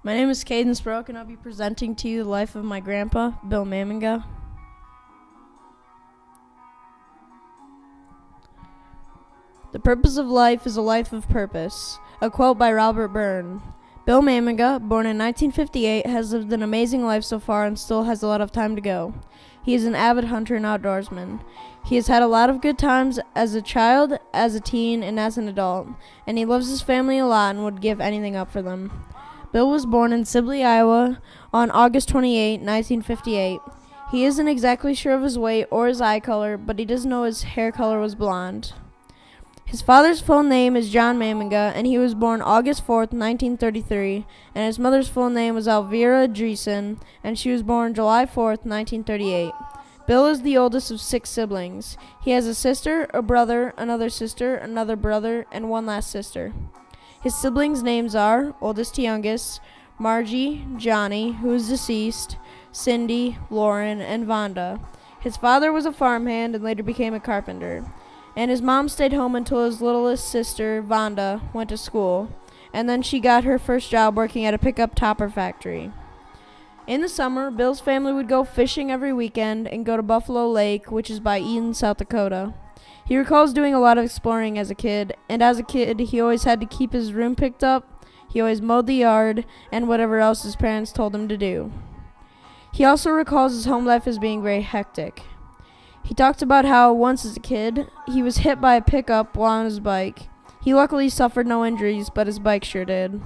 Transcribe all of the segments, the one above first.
My name is Kaden, and I'll be presenting to you the life of my grandpa, Bill Mammenga. The purpose of life is a life of purpose, a quote by Robert Burns. Bill Mammenga, born in 1958, has lived an amazing life so far and still has a lot of time to go. He is an avid hunter and outdoorsman. He has had a lot of good times as a child, as a teen, and as an adult, and he loves his family a lot and would give anything up for them. Bill was born in Sibley, Iowa on August 28, 1958. He isn't exactly sure of his weight or his eye color, but he does know his hair color was blonde. His father's full name is John Mammenga, and he was born August 4th, 1933, and his mother's full name was Elvira Dreesen, and she was born July 4th, 1938. Bill is the oldest of 6 siblings. He has a sister, a brother, another brother, and one last sister. His siblings' names are, oldest to youngest, Margie, Johnny, who is deceased, Cindy, Lauren, and Vonda. His father was a farmhand and later became a carpenter. And his mom stayed home until his littlest sister, Vonda, went to school, and then she got her first job working at a pickup topper factory. In the summer, Bill's family would go fishing every weekend and go to Buffalo Lake, which is by Eden, South Dakota. He recalls doing a lot of exploring as a kid, and as a kid, he always had to keep his room picked up, he always mowed the yard, and whatever else his parents told him to do. He also recalls his home life as being very hectic. He talked about how once as a kid, he was hit by a pickup while on his bike. He luckily suffered no injuries, but his bike sure did.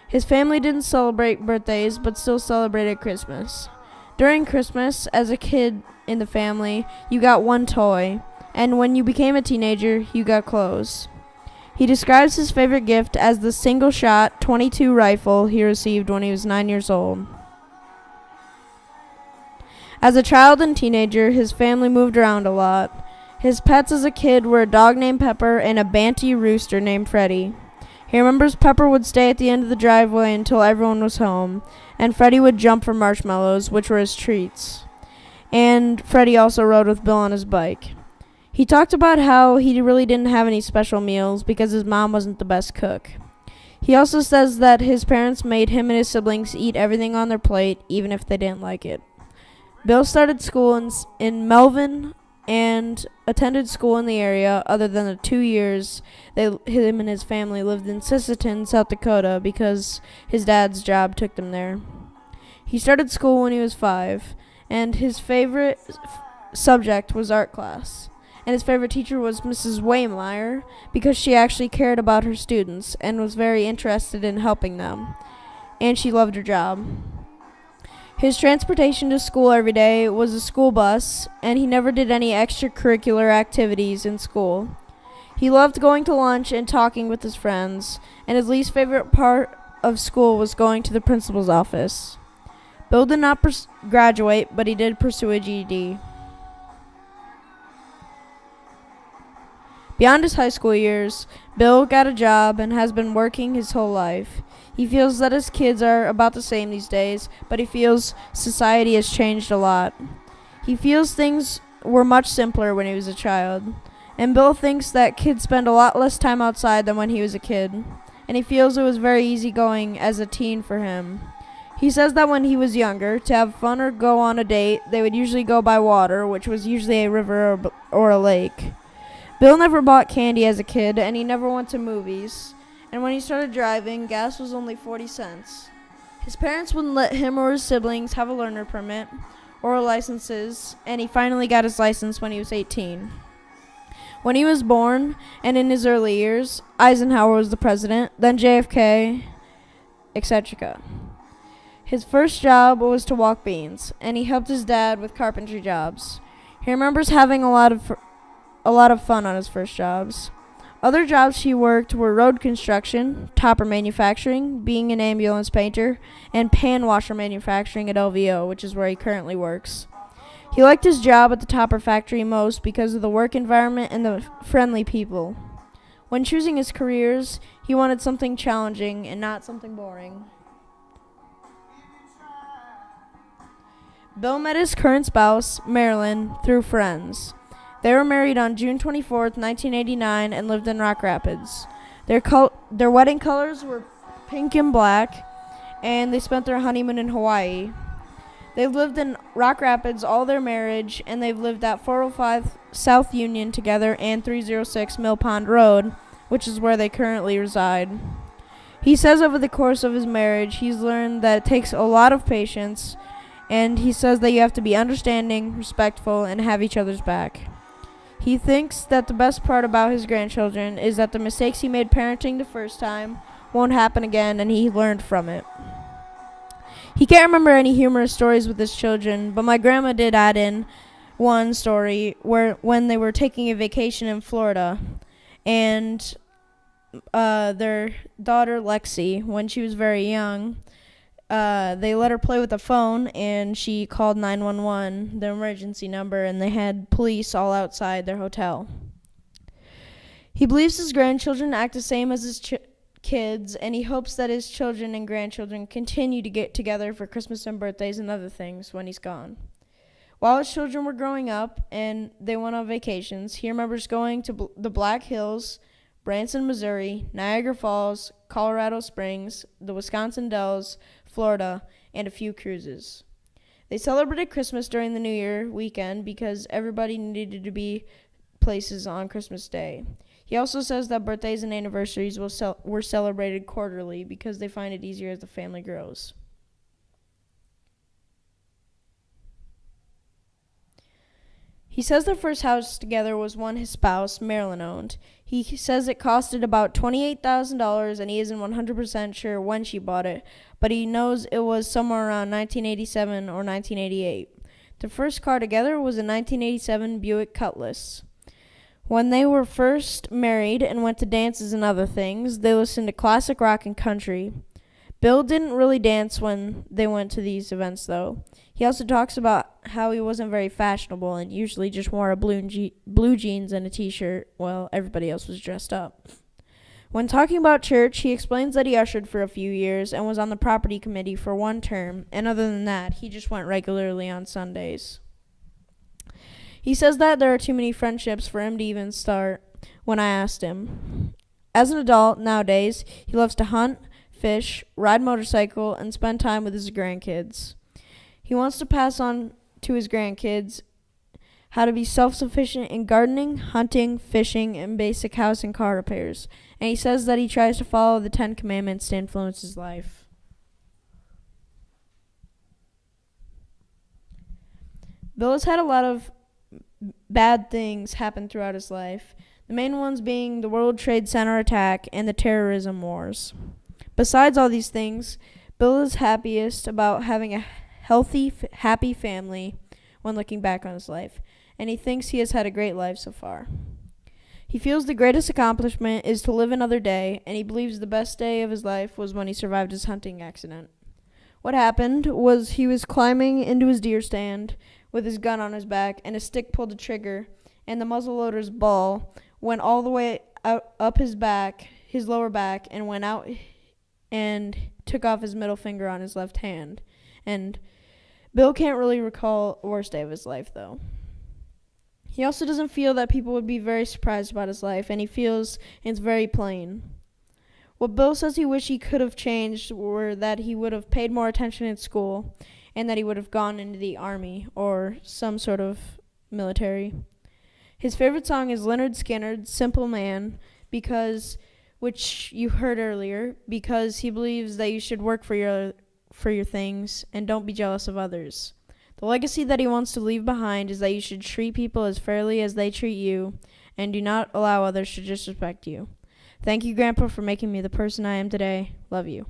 His family didn't celebrate birthdays, but still celebrated Christmas. During Christmas, as a kid in the family, you got one toy, and when you became a teenager, you got clothes. He describes his favorite gift as the single-shot .22 rifle he received when he was 9 years old. As a child and teenager, his family moved around a lot. His pets as a kid were a dog named Pepper and a banty rooster named Freddie. He remembers Pepper would stay at the end of the driveway until everyone was home, and Freddie would jump for marshmallows, which were his treats. And Freddie also rode with Bill on his bike. He talked about how he really didn't have any special meals because his mom wasn't the best cook. He also says that his parents made him and his siblings eat everything on their plate, even if they didn't like it. Bill started school in Melvin and attended school in the area other than the 2 years him and his family lived in Sisseton, South Dakota, because his dad's job took them there. He started school when he was 5, and his favorite subject was art class. And his favorite teacher was Mrs. Waymire because she actually cared about her students and was very interested in helping them. And she loved her job. His transportation to school every day was a school bus, and he never did any extracurricular activities in school. He loved going to lunch and talking with his friends, and his least favorite part of school was going to the principal's office. Bill did not graduate, but he did pursue a GED. Beyond his high school years, Bill got a job and has been working his whole life. He feels that his kids are about the same these days, but he feels society has changed a lot. He feels things were much simpler when he was a child. And Bill thinks that kids spend a lot less time outside than when he was a kid. And he feels it was very easygoing as a teen for him. He says that when he was younger, to have fun or go on a date, they would usually go by water, which was usually a river or a lake. Bill never bought candy as a kid, and he never went to movies. And when he started driving, gas was only 40 cents. His parents wouldn't let him or his siblings have a learner permit or licenses, and he finally got his license when he was 18. When he was born, and in his early years, Eisenhower was the president, then JFK, etc. His first job was to walk beans, and he helped his dad with carpentry jobs. He remembers having a lot of fun on his first jobs. Other jobs he worked were road construction, topper manufacturing, being an ambulance painter, and pan washer manufacturing at LVO, which is where he currently works. He liked his job at the topper factory most because of the work environment and the friendly people. When choosing his careers, he wanted something challenging and not something boring. Bill met his current spouse, Marilyn, through friends. They were married on June 24th, 1989, and lived in Rock Rapids. Their wedding colors were pink and black, and they spent their honeymoon in Hawaii. They've lived in Rock Rapids all their marriage, and they've lived at 405 South Union together and 306 Mill Pond Road, which is where they currently reside. He says over the course of his marriage, he's learned that it takes a lot of patience, and he says that you have to be understanding, respectful, and have each other's back. He thinks that the best part about his grandchildren is that the mistakes he made parenting the first time won't happen again, and he learned from it. He can't remember any humorous stories with his children, but my grandma did add in one story where when they were taking a vacation in Florida, and their daughter Lexi, when she was very young, they let her play with the phone, and she called 911, the emergency number, and they had police all outside their hotel. He believes his grandchildren act the same as his kids, and he hopes that his children and grandchildren continue to get together for Christmas and birthdays and other things when he's gone. While his children were growing up and they went on vacations, he remembers going to the Black Hills, Branson, Missouri, Niagara Falls, Colorado Springs, the Wisconsin Dells, Florida, and a few cruises. They celebrated Christmas during the New Year weekend because everybody needed to be places on Christmas Day. He also says that birthdays and anniversaries were celebrated quarterly because they find it easier as the family grows. He says their first house together was one his spouse, Marilyn, owned. He says it costed about $28,000, and he isn't 100% sure when she bought it, but he knows it was somewhere around 1987 or 1988. The first car together was a 1987 Buick Cutlass. When they were first married and went to dances and other things, they listened to classic rock and country. Bill didn't really dance when they went to these events, though. He also talks about how he wasn't very fashionable and usually just wore a blue jeans and a t-shirt while everybody else was dressed up. When talking about church, he explains that he ushered for a few years and was on the property committee for one term, and other than that, he just went regularly on Sundays. He says that there are too many friendships for him to even start when I asked him. As an adult nowadays, he loves to hunt, fish, ride motorcycle, and spend time with his grandkids. He wants to pass on to his grandkids how to be self-sufficient in gardening, hunting, fishing, and basic house and car repairs. And he says that he tries to follow the 10 Commandments to influence his life. Bill has had a lot of bad things happen throughout his life, the main ones being the World Trade Center attack and the terrorism wars. Besides all these things, Bill is happiest about having a healthy, happy family when looking back on his life, and he thinks he has had a great life so far. He feels the greatest accomplishment is to live another day, and he believes the best day of his life was when he survived his hunting accident. What happened was he was climbing into his deer stand with his gun on his back, and a stick pulled the trigger, and the muzzleloader's ball went all the way up his back, his lower back, and went out and took off his middle finger on his left hand. And Bill can't really recall a worst day of his life, though. He also doesn't feel that people would be very surprised about his life, and he feels it's very plain. What Bill says he wished he could have changed were that he would have paid more attention in school, and that he would have gone into the army or some sort of military. His favorite song is Lynyrd Skynyrd's Simple Man, which you heard earlier, because he believes that you should work for your things and don't be jealous of others. The legacy that he wants to leave behind is that you should treat people as fairly as they treat you, and do not allow others to disrespect you. Thank you, Grandpa, for making me the person I am today. Love you.